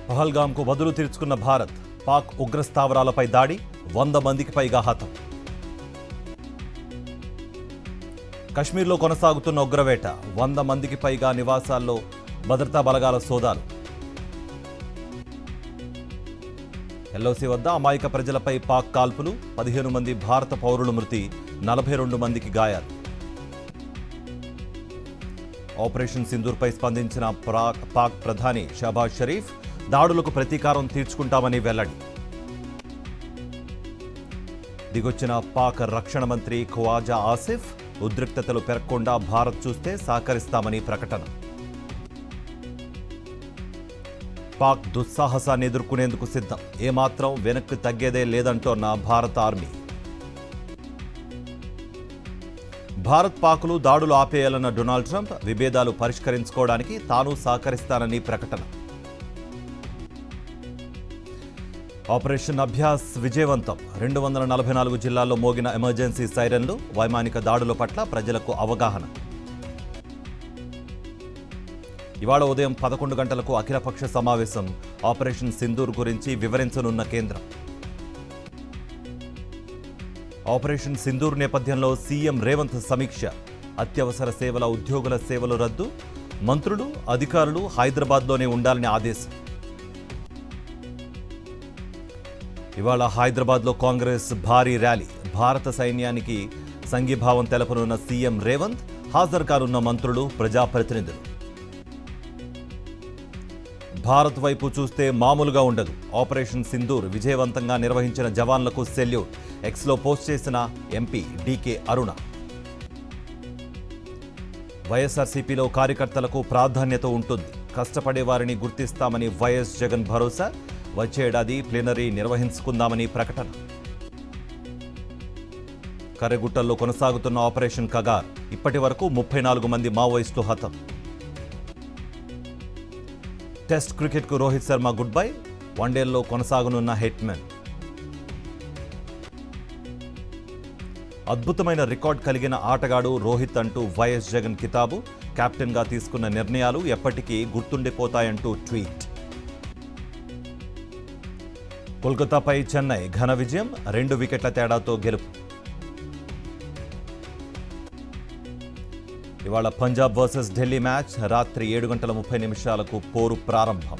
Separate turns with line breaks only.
పహల్గామ్కు బదులు తీర్చుకున్న భారత్. పాక్ ఉగ్రస్థావరాలపై దాడి, 100 మందికి పైగా హతం. కశ్మీర్లో కొనసాగుతున్న ఉగ్రవేట, 100 మందికి పైగా నివాసాల్లో భద్రతా బలగాల సోదాలు. ఎల్ఓసి వద్ద అమాయక ప్రజలపై పాక్ కాల్పులు, 15 మంది భారత పౌరులు మృతి, 42 మందికి గాయాలు. ఆపరేషన్ సింధూర్పై స్పందించిన పాక్ ప్రధాని షహబాజ్ షరీఫ్, దాడులకు ప్రతీకారం తీర్చుకుంటామని వెల్లడి. దిగొచ్చిన పాక్ రక్షణ మంత్రి ఖవాజా ఆసిఫ్, ఉద్రిక్తతలు పెరగకుండా భారత్ చూస్తే సహకరిస్తామని ప్రకటన. పాక్ దుస్సాహసాన్ని ఎదుర్కొనేందుకు సిద్ధం, ఏమాత్రం వెనక్కి తగ్గేదే లేదంటోన్న భారత ఆర్మీ. భారత్ పాక్లు దాడులు ఆపేయాలన్న డొనాల్డ్ ట్రంప్, విభేదాలు పరిష్కరించుకోవడానికి తాను సహకరిస్తానని ప్రకటన. ఆపరేషన్ అభ్యాస్ విజయవంతం, 244 జిల్లాల్లో మోగిన ఎమర్జెన్సీ సైరన్లు, వైమానిక దాడుల పట్ల ప్రజలకు అవగాహన. ఇవాళ ఉదయం 11 గంటలకు అఖిలపక్ష సమావేశం, ఆపరేషన్ సింధూర్ గురించి వివరించనున్న కేంద్రం. ఆపరేషన్ సింధూర్ నేపథ్యంలో సీఎం రేవంత్ సమీక్ష, అత్యవసర సేవల ఉద్యోగుల సేవలు రద్దు, మంత్రులు అధికారులు హైదరాబాద్లోనే ఉండాలని ఆదేశం. ఇవాళ హైదరాబాద్లో కాంగ్రెస్ భారీ ర్యాలీ, భారత సైన్యానికి సంఘీభావం తెలపనున్న సీఎం రేవంత్, హాజరు కానున్న మంత్రులు ప్రజాప్రతినిధులు. భారత్ వైపు చూస్తే మామూలుగా ఉండదు, ఆపరేషన్ సింధూర్ విజయవంతంగా నిర్వహించిన జవాన్లకు సెల్యూట్, ఎక్స్లో పోస్ట్ చేసిన ఎంపీ డీకే అరుణ. వైఎస్ఆర్సీపీలో కార్యకర్తలకు ప్రాధాన్యత ఉంటుంది, కష్టపడే వారిని గుర్తిస్తామని వైఎస్ జగన్ భరోసా, వచ్చే ఏడాది ప్లీనరీ నిర్వహించుకుందామని ప్రకటన. కర్రెగుట్టల్లో కొనసాగుతున్న ఆపరేషన్ కగార్, ఇప్పటి వరకు 34 మంది మావోయిస్టులు హతం. టెస్ట్ క్రికెట్కు రోహిత్ శర్మ గుడ్ బై, వన్డేల్లో కొనసాగనున్న హిట్మెన్. అద్భుతమైన రికార్డ్ కలిగిన ఆటగాడు రోహిత్ అంటూ వైఎస్ జగన్ కితాబు, కెప్టెన్గా తీసుకున్న నిర్ణయాలు ఎప్పటికీ గుర్తుండిపోతాయంటూ ట్వీట్. కోల్కతాపై చెన్నై ఘన విజయం, 2 వికెట్ల తేడాతో గెలుపు. ఇవాళ పంజాబ్ వర్సెస్ ఢిల్లీ మ్యాచ్, రాత్రి 7 గంటల 30 నిమిషాలకు పోరు ప్రారంభం.